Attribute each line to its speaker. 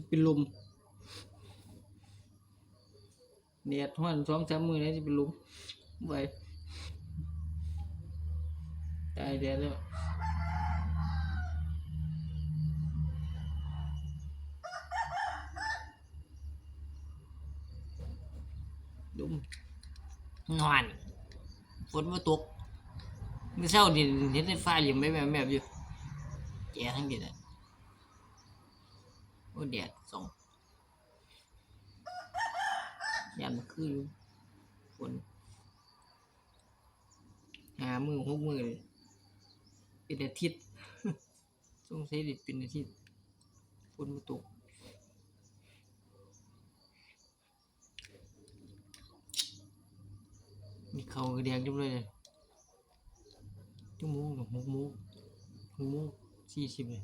Speaker 1: เป็นลมแดดฮ้อน2-3 มื้อแล้วสิเป็นลมไหวตายแดดแล้วลมฮ้อนฝนบ่ตกมื้อเช้านี่เห็นไอ้ฟ้าเหลี่ยมแวบๆอยู่แก่ทั้งเดดอะโอ้แดดส่องยามมันคืออยู่ฝน5 มื้อ6 มื้อเลยเป็นอาทิตย์สงสัยสิเป็นอาทิตย์ฝนบ่ตกมีข้าวก็แดงจังเลยจักโมง6 โมง6:40เลย